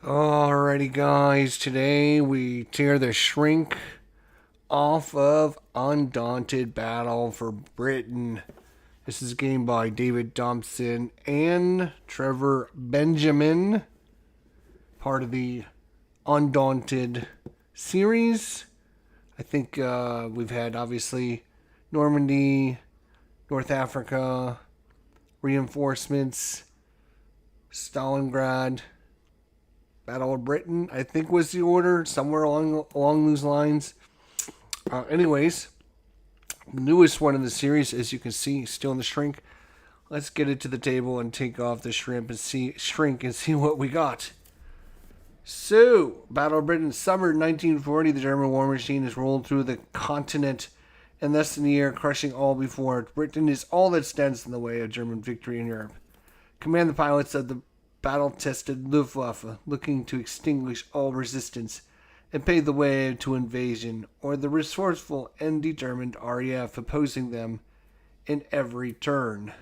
Alrighty, guys, today we tear the shrink off of Undaunted Battle for Britain. This is a game by David Thompson and Trevor Benjamin, part of the Undaunted series. I think we've had, obviously, Normandy, North Africa, reinforcements, Stalingrad, Battle of Britain, I think was the order, somewhere along those lines. Anyways, the newest one in the series, as you can see, still in the shrink. Let's get it to the table and take off the shrink and see what we got. So, Battle of Britain, summer 1940, the German war machine has rolled through the continent in less than a year, crushing all before it. Britain is all that stands in the way of German victory in Europe. Command the pilots of the battle-tested Luftwaffe, looking to extinguish all resistance and pave the way to invasion, or the resourceful and determined RAF opposing them in every turn.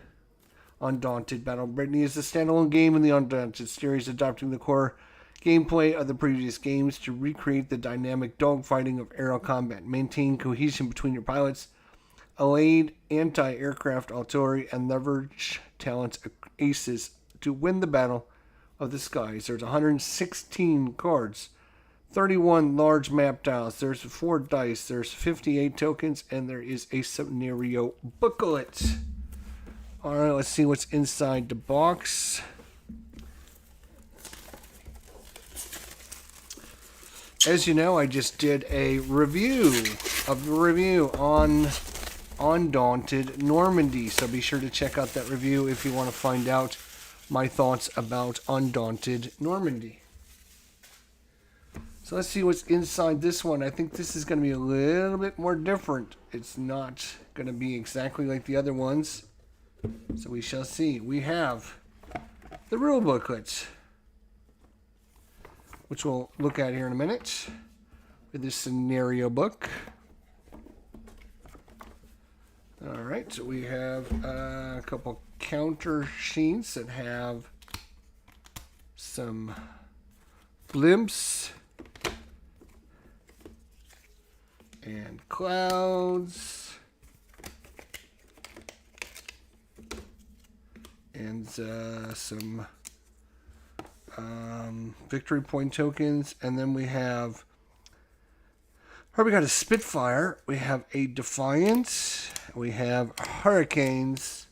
Undaunted Battle of Britain is a standalone game in the Undaunted series, adopting the core gameplay of the previous games to recreate the dynamic dogfighting of aerial combat, maintain cohesion between your pilots, aid anti-aircraft artillery, and leverage talents aces to win the battle of the skies. There's 116 cards, 31 large map tiles, there's 4 dice, there's 58 tokens, and there is a scenario booklet. Alright, let's see what's inside the box. As you know, I just did a review on Undaunted Normandy, so be sure to check out that review if you want to find out my thoughts about Undaunted Normandy. So let's see what's inside this one. I think this is going to be a little bit more different. It's not going to be exactly like the other ones, so we shall see. We have the rule booklet, which we'll look at here in a minute, with this scenario book. Alright, so we have a couple counter sheets that have some blimps and clouds and some victory point tokens, and then we have we got a Spitfire, we have a Defiant, we have Hurricanes,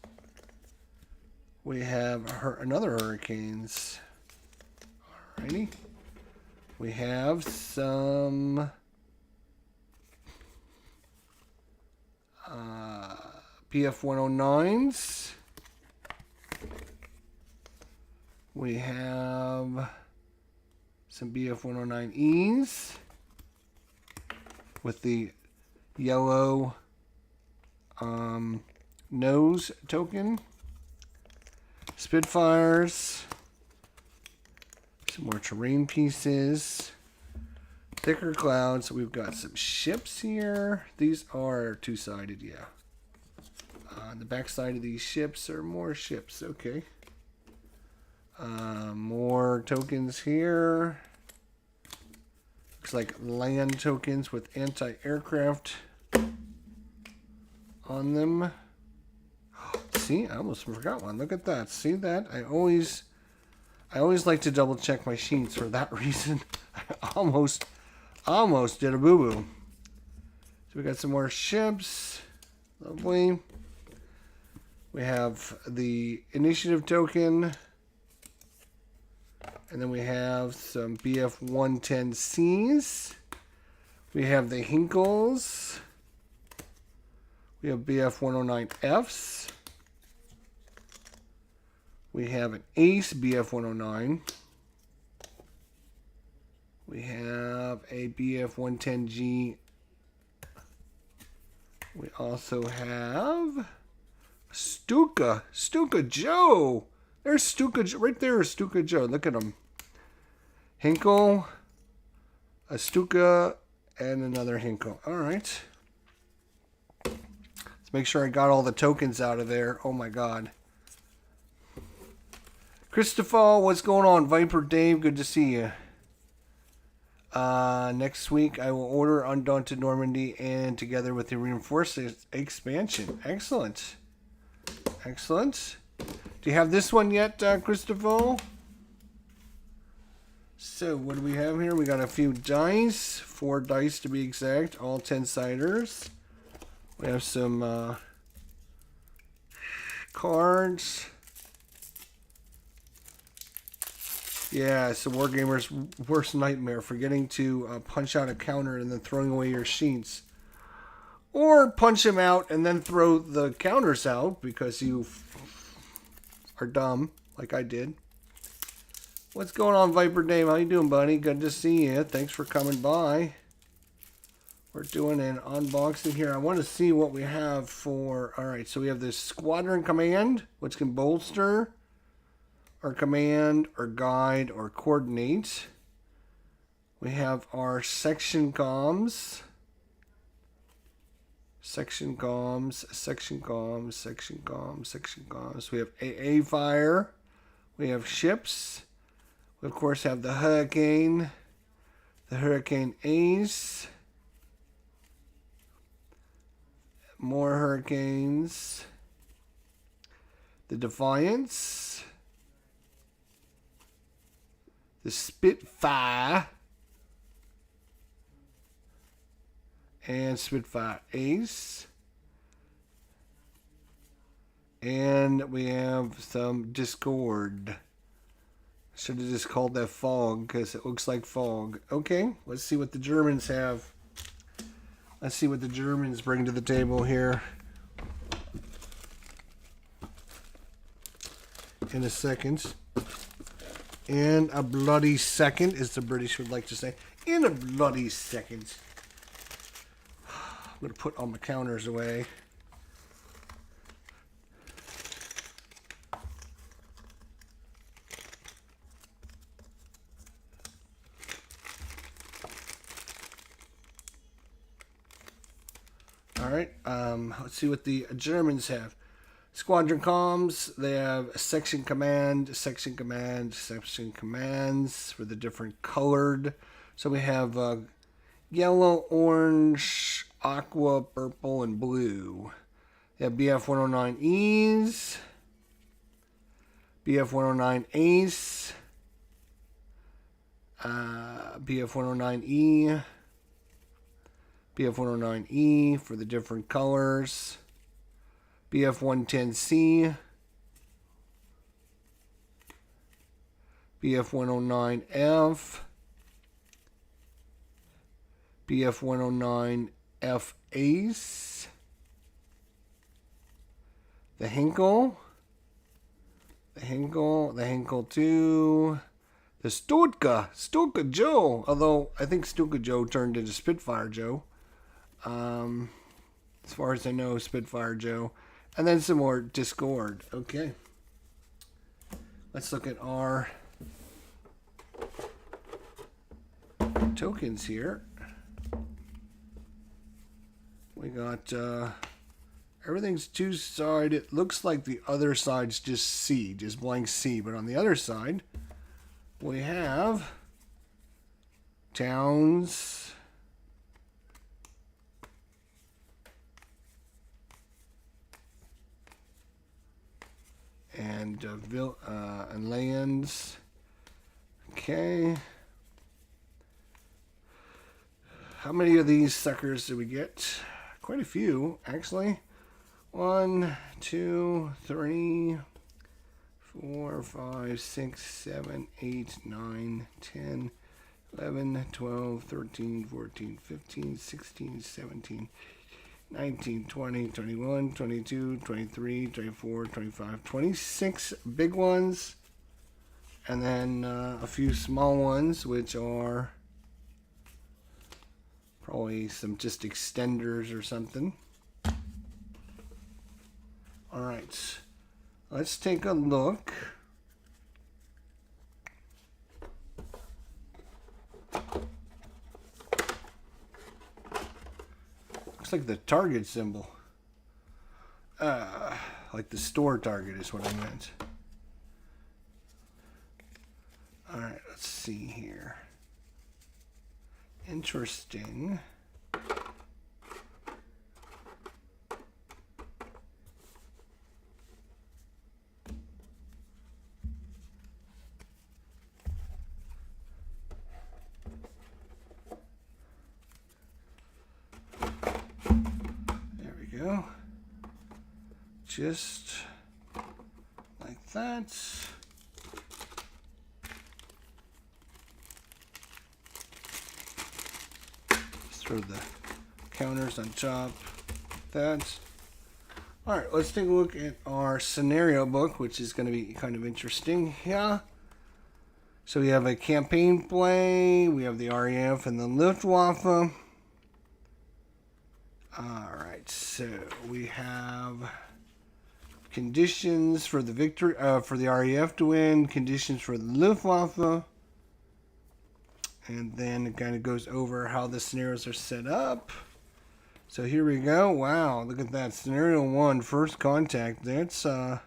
we have another Hurricanes. Alrighty, we have some PF-109s. We have some BF-109Es with the yellow nose token. Spitfires. Some more terrain pieces. Thicker clouds. So we've got some ships here. These are two-sided, yeah. On the back side of these ships are more ships. Okay. More tokens here. Looks like land tokens with anti-aircraft on them. See, I almost forgot one. Look at that. See that? I always like to double check my sheets for that reason. I almost did a boo-boo. So we got some more ships. Lovely. We have the initiative token. And then we have some BF-110Cs. We have the Hinkles. We have BF-109Fs. We have an Ace BF-109. We have a BF-110G. We also have Stuka Joe. There's Stuka right there. Stuka Joe. Look at him. Hinkle, a Stuka, and another Hinkle. All right. Let's make sure I got all the tokens out of there. Oh my God. Christopher, what's going on? Viper Dave, good to see you. Next week I will order Undaunted Normandy and together with the reinforced expansion. Excellent. Excellent. Do you have this one yet, Christopher? So, what do we have here? We got a few dice. 4 dice to be exact. All 10-siders. We have some cards. Yeah, it's the Wargamer's worst nightmare. Forgetting to punch out a counter and then throwing away your sheets. Or punch them out and then throw the counters out because you are dumb, like I did. What's going on, Viper Dave? How you doing, buddy? Good to see you. Thanks for coming by. We're doing an unboxing here. I want to see what we have for... Alright, so we have this Squadron Command, which can bolster or command or guide or coordinate. We have our section comms. Section comms, section comms, section comms, section comms. We have AA fire. We have ships. We, of course, have the Hurricane Ace. More Hurricanes. The Defiance. The Spitfire. And Spitfire Ace. And we have some Discord. Should have just called that fog because it looks like fog. Okay, let's see what the Germans have. Let's see what the Germans bring to the table here. In a second. In a bloody second, as the British would like to say. In a bloody second. I'm going to put all my counters away. Alright, let's see what the Germans have. Squadron comms, they have section command, section command, section commands for the different colored. So we have yellow, orange, aqua, purple, and blue. They have BF-109Es, BF-109 Ace, BF-109E, BF-109E for the different colors, BF-110C, BF-109F, BF-109F Ace, the Henkel 2, the Stuka Joe, although I think Stuka Joe turned into Spitfire Joe. As far as I know, Spitfire Joe. And then some more Discord. Okay. Let's look at our tokens here. We got everything's two-sided. It looks like the other side's just C, just blank C. But on the other side, we have towns. And lands. Okay. How many of these suckers did we get? Quite a few, actually. 1, 2, 3, 4, 5, 6, 7, 8, 9, 10, 11, 12, 13, 14, 15, 16, 17, 19, 20, 21, 22, 23, 24, 25, 26 big ones. And then a few small ones, which are probably some just extenders or something. All right, let's take a look. Looks like the target symbol. Like the store target is what I meant. Alright, let's see here. Interesting. There we go. Just like that. Just throw the counters on top. That. Alright, let's take a look at our scenario book, which is going to be kind of interesting here. So we have a campaign play, we have the RAF and the Luftwaffe. Alright, so we have conditions for the victory, for the RAF to win, conditions for the Luftwaffe, and then it kind of goes over how the scenarios are set up. So here we go. Wow, look at that. Scenario 1, first contact. That's a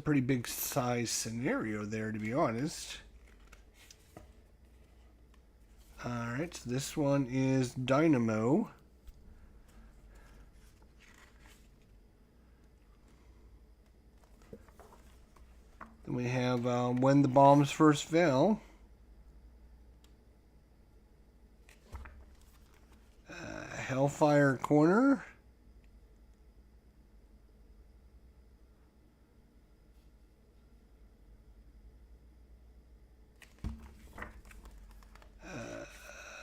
pretty big size scenario there, to be honest. Alright, so this one is Dynamo. Then we have When the Bombs First Fell. Hellfire Corner.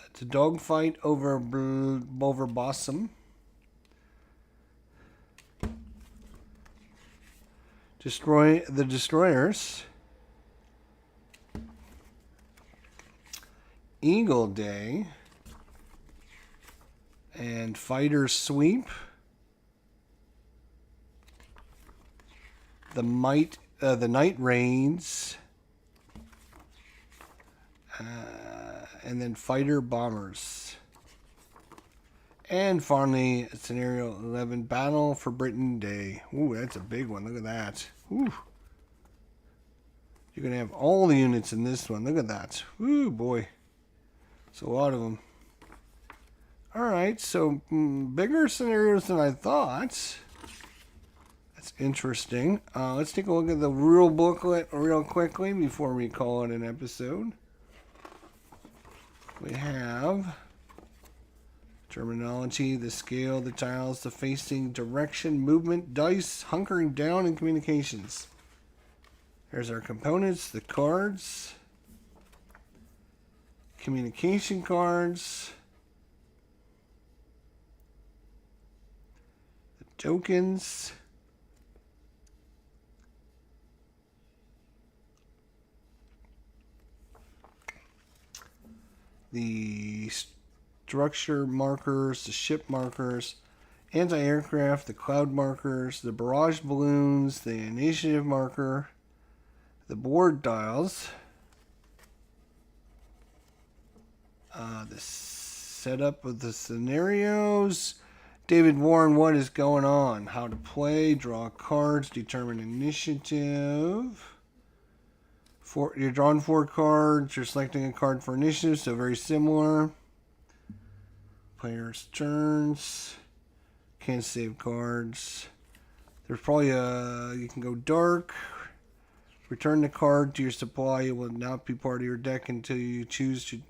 It's a dogfight over Bossum. Destroy the Destroyers. Eagle Day. And Fighter Sweep. The Night Raids. And then Fighter Bombers. And finally, Scenario 11, Battle for Britain Day. Ooh, that's a big one. Look at that. Ooh. You're going to have all the units in this one. Look at that. Ooh, boy. It's a lot of them. Alright, so bigger scenarios than I thought. That's interesting. Let's take a look at the rule booklet real quickly before we call it an episode. We have terminology, the scale, the tiles, the facing, direction, movement, dice, hunkering down, and communications. There's our components, the cards, communication cards, the tokens, the structure markers, the ship markers, anti-aircraft, the cloud markers, the barrage balloons, the initiative marker, the board dials, the setup of the scenarios. David Warren, what is going on? How to play, draw cards, determine initiative. You're drawing 4 cards. You're selecting a card for initiative, so very similar. Players' turns. Can't save cards. There's probably you can go dark. Return the card to your supply. It will not be part of your deck until you choose to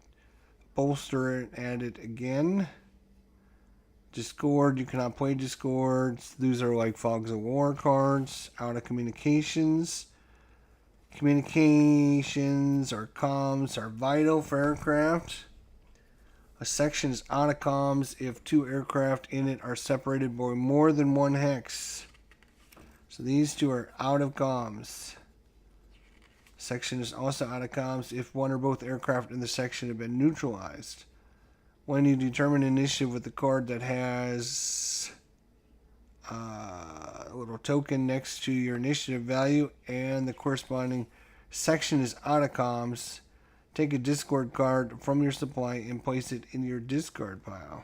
bolster it and add it again. Discord, you cannot play Discords. These are like Fogs of War cards. Out of communications. Communications or comms are vital for aircraft. A section is out of comms if 2 aircraft in it are separated by more than 1 hex. So these 2 are out of comms. Section is also out of comms if 1 or both aircraft in the section have been neutralized. When you determine initiative with the card that has a little token next to your initiative value and the corresponding section is out of comms, take a discard card from your supply and place it in your discard pile.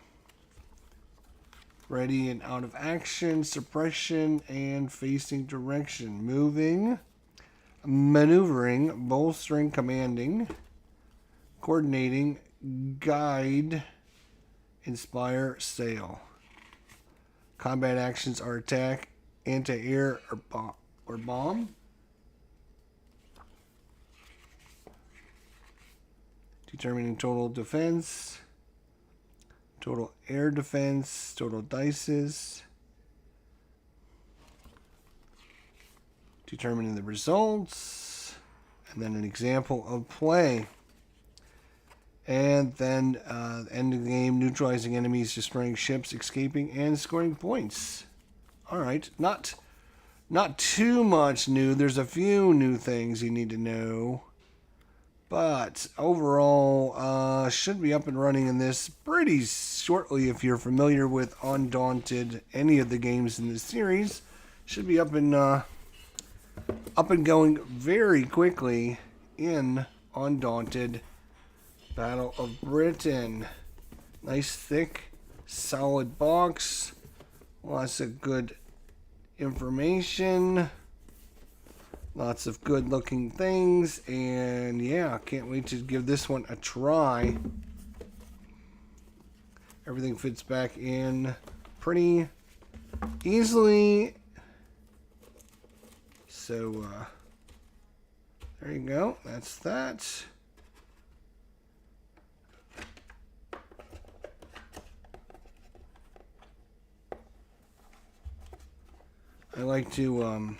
Ready and out of action, suppression, and facing direction. Moving, maneuvering, bolstering, commanding, coordinating, guide, inspire, sail. Combat actions are attack, anti-air, or bomb. Determining total defense, total air defense, total dices. Determining the results, and then an example of play. And then end of the game, neutralizing enemies, destroying ships, escaping, and scoring points. All right, not too much new. There's a few new things you need to know. But overall, should be up and running in this pretty shortly. If you're familiar with Undaunted, any of the games in this series, should be up and going very quickly in Undaunted. Battle of Britain. Nice, thick, solid box. Lots of good information. Lots of good looking things. And yeah, can't wait to give this one a try. Everything fits back in pretty easily. So, there you go. That's that. I like to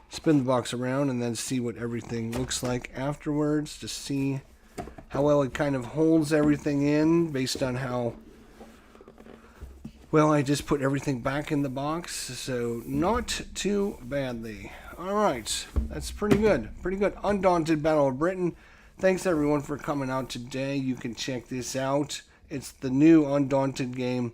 spin the box around and then see what everything looks like afterwards to see how well it kind of holds everything in based on how well I just put everything back in the box. So not too badly. All right, that's pretty good. Pretty good. Undaunted Battle of Britain. Thanks everyone for coming out today. You can check this out. It's the new Undaunted game.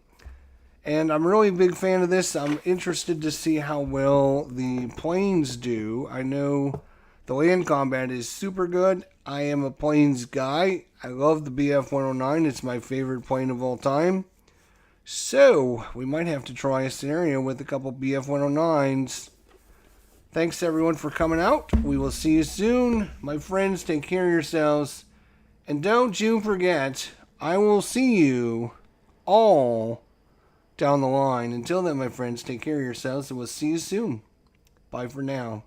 And I'm really a big fan of this. I'm interested to see how well the planes do. I know the land combat is super good. I am a planes guy. I love the BF-109. It's my favorite plane of all time. So, we might have to try a scenario with a couple BF-109s. Thanks everyone for coming out. We will see you soon. My friends, take care of yourselves. And don't you forget, I will see you all down the line. Until then, my friends, take care of yourselves, and we'll see you soon. Bye for now.